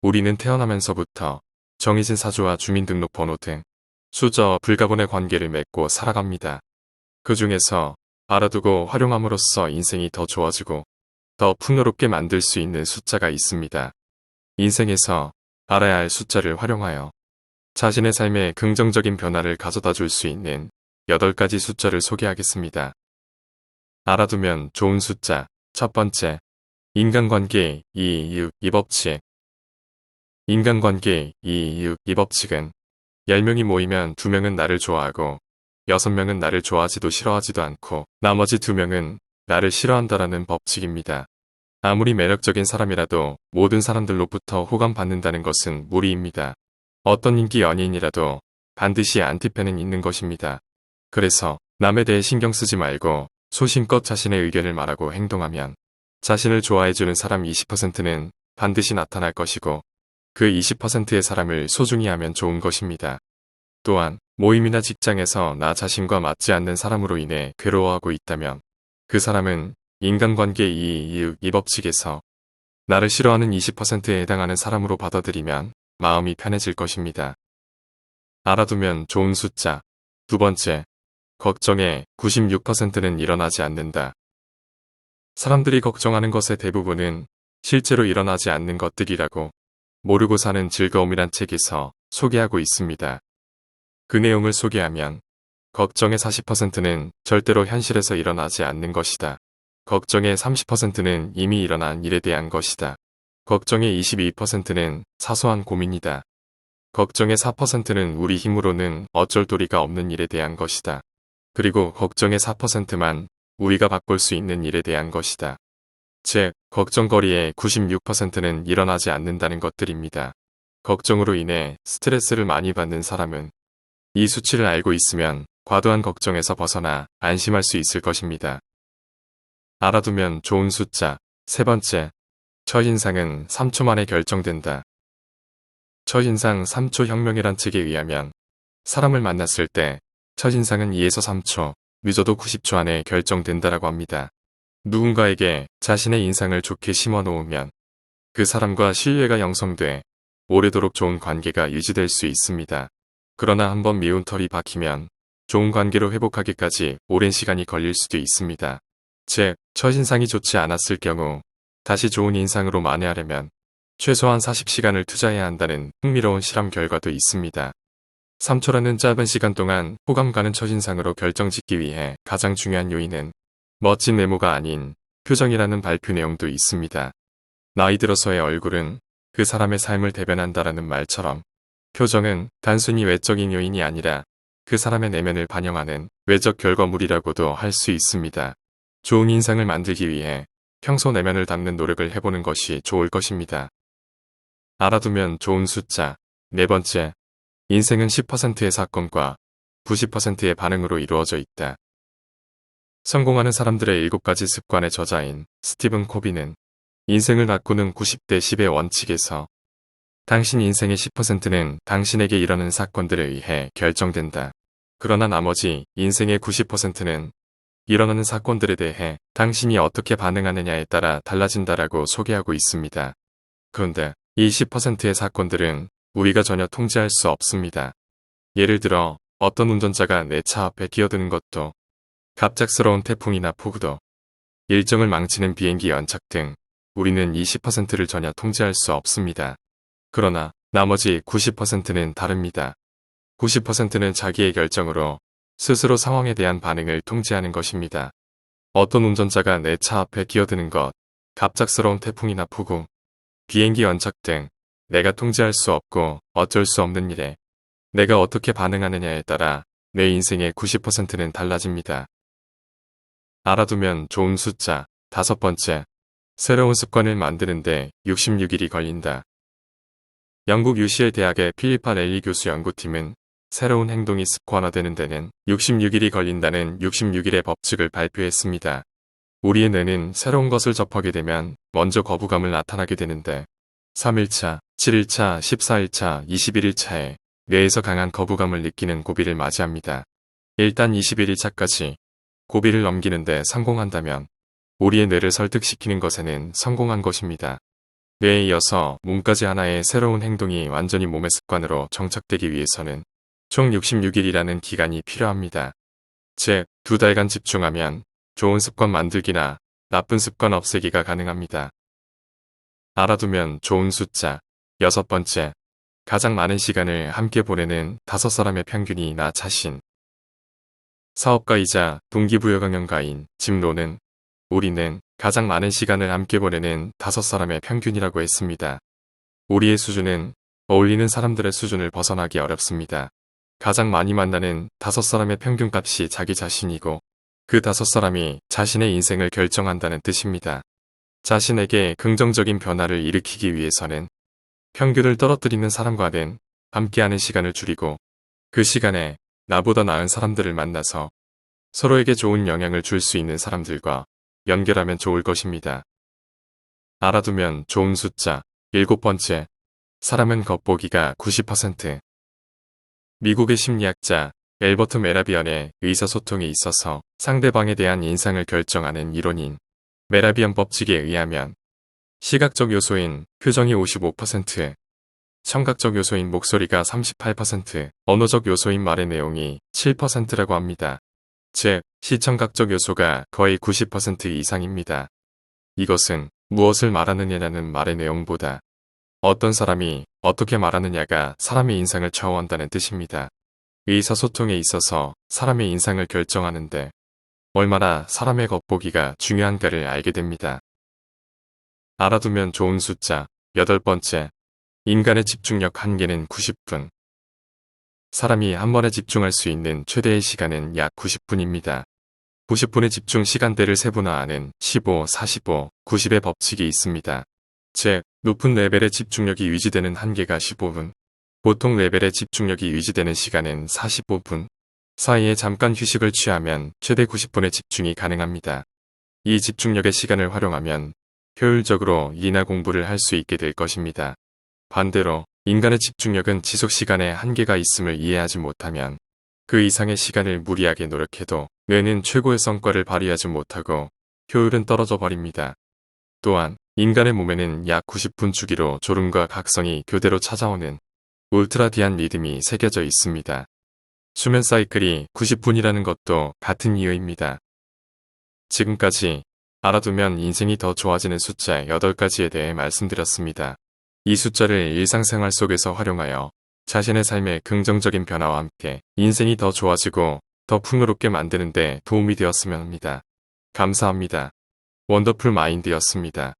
우리는 태어나면서부터 정해진 사주와 주민등록번호 등 수저와 불가분의 관계를 맺고 살아갑니다. 그 중에서 알아두고 활용함으로써 인생이 더 좋아지고 더 풍요롭게 만들 수 있는 숫자가 있습니다. 인생에서 알아야 할 숫자를 활용하여 자신의 삶에 긍정적인 변화를 가져다 줄 수 있는 8가지 숫자를 소개하겠습니다. 알아두면 좋은 숫자. 첫 번째, 인간관계 2, 6, 2법칙. 인간관계 2, 6, 2법칙은 10명이 모이면 2명은 나를 좋아하고 6명은 나를 좋아하지도 싫어하지도 않고 나머지 2명은 나를 싫어한다라는 법칙입니다. 아무리 매력적인 사람이라도 모든 사람들로부터 호감받는다는 것은 무리입니다. 어떤 인기 연예인이라도 반드시 안티팬은 있는 것입니다. 그래서 남에 대해 신경 쓰지 말고 소신껏 자신의 의견을 말하고 행동하면 자신을 좋아해주는 사람 20%는 반드시 나타날 것이고 그 20%의 사람을 소중히 하면 좋은 것입니다. 또한 모임이나 직장에서 나 자신과 맞지 않는 사람으로 인해 괴로워하고 있다면 그 사람은 인간관계 2, 2법칙에서 나를 싫어하는 20%에 해당하는 사람으로 받아들이면 마음이 편해질 것입니다. 알아두면 좋은 숫자. 두 번째, 걱정의 96%는 일어나지 않는다. 사람들이 걱정하는 것의 대부분은 실제로 일어나지 않는 것들이라고 모르고 사는 즐거움이란 책에서 소개하고 있습니다. 그 내용을 소개하면 걱정의 40%는 절대로 현실에서 일어나지 않는 것이다. 걱정의 30%는 이미 일어난 일에 대한 것이다. 걱정의 22%는 사소한 고민이다. 걱정의 4%는 우리 힘으로는 어쩔 도리가 없는 일에 대한 것이다. 그리고 걱정의 4%만 우리가 바꿀 수 있는 일에 대한 것이다. 즉, 걱정거리의 96%는 일어나지 않는다는 것들입니다. 걱정으로 인해 스트레스를 많이 받는 사람은 이 수치를 알고 있으면 과도한 걱정에서 벗어나 안심할 수 있을 것입니다. 알아두면 좋은 숫자. 세 번째, 첫인상은 3초 만에 결정된다. 첫인상 3초 혁명이란 책에 의하면 사람을 만났을 때 첫인상은 2에서 3초, 늦어도 90초 안에 결정된다라고 합니다. 누군가에게 자신의 인상을 좋게 심어 놓으면 그 사람과 신뢰가 형성돼 오래도록 좋은 관계가 유지될 수 있습니다. 그러나 한번 미운 털이 박히면 좋은 관계로 회복하기까지 오랜 시간이 걸릴 수도 있습니다. 즉, 첫인상이 좋지 않았을 경우 다시 좋은 인상으로 만회하려면 최소한 40시간을 투자해야 한다는 흥미로운 실험 결과도 있습니다. 3초라는 짧은 시간 동안 호감 가는 첫인상으로 결정짓기 위해 가장 중요한 요인은 멋진 외모가 아닌 표정이라는 발표 내용도 있습니다. 나이 들어서의 얼굴은 그 사람의 삶을 대변한다라는 말처럼 표정은 단순히 외적인 요인이 아니라 그 사람의 내면을 반영하는 외적 결과물이라고도 할 수 있습니다. 좋은 인상을 만들기 위해 평소 내면을 담는 노력을 해보는 것이 좋을 것입니다. 알아두면 좋은 숫자. 네 번째, 인생은 10%의 사건과 90%의 반응으로 이루어져 있다. 성공하는 사람들의 7가지 습관의 저자인 스티븐 코비는 인생을 바꾸는 90대 10의 원칙에서 당신 인생의 10%는 당신에게 일어나는 사건들에 의해 결정된다. 그러나 나머지 인생의 90%는 일어나는 사건들에 대해 당신이 어떻게 반응하느냐에 따라 달라진다라고 소개하고 있습니다. 그런데 이 10%의 사건들은 우리가 전혀 통제할 수 없습니다. 예를 들어 어떤 운전자가 내 차 앞에 끼어드는 것도, 갑작스러운 태풍이나 폭우도, 일정을 망치는 비행기 연착 등 우리는 이 10%를 전혀 통제할 수 없습니다. 그러나 나머지 90%는 다릅니다. 90%는 자기의 결정으로 스스로 상황에 대한 반응을 통제하는 것입니다. 어떤 운전자가 내 차 앞에 끼어드는 것, 갑작스러운 태풍이나 폭우, 비행기 연착 등 내가 통제할 수 없고 어쩔 수 없는 일에 내가 어떻게 반응하느냐에 따라 내 인생의 90%는 달라집니다. 알아두면 좋은 숫자. 다섯 번째, 새로운 습관을 만드는데 66일이 걸린다. 영국 UCL 대학의 필리파 렐리 교수 연구팀은 새로운 행동이 습관화되는 데는 66일이 걸린다는 66일의 법칙을 발표했습니다. 우리의 뇌는 새로운 것을 접하게 되면 먼저 거부감을 나타나게 되는데 3일차, 7일차, 14일차, 21일차에 뇌에서 강한 거부감을 느끼는 고비를 맞이합니다. 일단 21일차까지 고비를 넘기는데 성공한다면 우리의 뇌를 설득시키는 것에는 성공한 것입니다. 뇌에 이어서 몸까지 하나의 새로운 행동이 완전히 몸의 습관으로 정착되기 위해서는 총 66일이라는 기간이 필요합니다. 즉, 2달간 집중하면 좋은 습관 만들기나 나쁜 습관 없애기가 가능합니다. 알아두면 좋은 숫자. 6번째. 가장 많은 시간을 함께 보내는 5사람의 평균이 나 자신. 사업가이자 동기부여강연가인 짐 론은 우리는 가장 많은 시간을 함께 보내는 5사람의 평균이라고 했습니다. 우리의 수준은 어울리는 사람들의 수준을 벗어나기 어렵습니다. 가장 많이 만나는 5사람의 평균값이 자기 자신이고 그 5사람이 자신의 인생을 결정한다는 뜻입니다. 자신에게 긍정적인 변화를 일으키기 위해서는 평균을 떨어뜨리는 사람과는 함께하는 시간을 줄이고 그 시간에 나보다 나은 사람들을 만나서 서로에게 좋은 영향을 줄 수 있는 사람들과 연결하면 좋을 것입니다. 알아두면 좋은 숫자. 7번째. 사람은 겉보기가 90%. 미국의 심리학자 엘버트 메라비언의 의사소통에 있어서 상대방에 대한 인상을 결정하는 이론인 메라비언 법칙에 의하면 시각적 요소인 표정이 55%, 청각적 요소인 목소리가 38%, 언어적 요소인 말의 내용이 7%라고 합니다. 즉, 시청각적 요소가 거의 90% 이상입니다. 이것은 무엇을 말하느냐는 말의 내용보다 어떤 사람이 어떻게 말하느냐가 사람의 인상을 좌우한다는 뜻입니다. 의사소통에 있어서 사람의 인상을 결정하는데 얼마나 사람의 겉보기가 중요한가를 알게 됩니다. 알아두면 좋은 숫자. 8번째. 인간의 집중력 한계는 90분. 사람이 한 번에 집중할 수 있는 최대의 시간은 약 90분입니다. 90분의 집중 시간대를 세분화하는 15, 45, 90의 법칙이 있습니다. 즉, 높은 레벨의 집중력이 유지되는 한계가 15분, 보통 레벨의 집중력이 유지되는 시간은 45분, 사이에 잠깐 휴식을 취하면 최대 90분의 집중이 가능합니다. 이 집중력의 시간을 활용하면 효율적으로 일이나 공부를 할 수 있게 될 것입니다. 반대로 인간의 집중력은 지속시간에 한계가 있음을 이해하지 못하면 그 이상의 시간을 무리하게 노력해도 뇌는 최고의 성과를 발휘하지 못하고 효율은 떨어져 버립니다. 또한 인간의 몸에는 약 90분 주기로 졸음과 각성이 교대로 찾아오는 울트라디안 리듬이 새겨져 있습니다. 수면 사이클이 90분이라는 것도 같은 이유입니다. 지금까지 알아두면 인생이 더 좋아지는 숫자 8가지에 대해 말씀드렸습니다. 이 숫자를 일상생활 속에서 활용하여 자신의 삶의 긍정적인 변화와 함께 인생이 더 좋아지고 더 풍요롭게 만드는 데 도움이 되었으면 합니다. 감사합니다. 원더풀 마인드였습니다.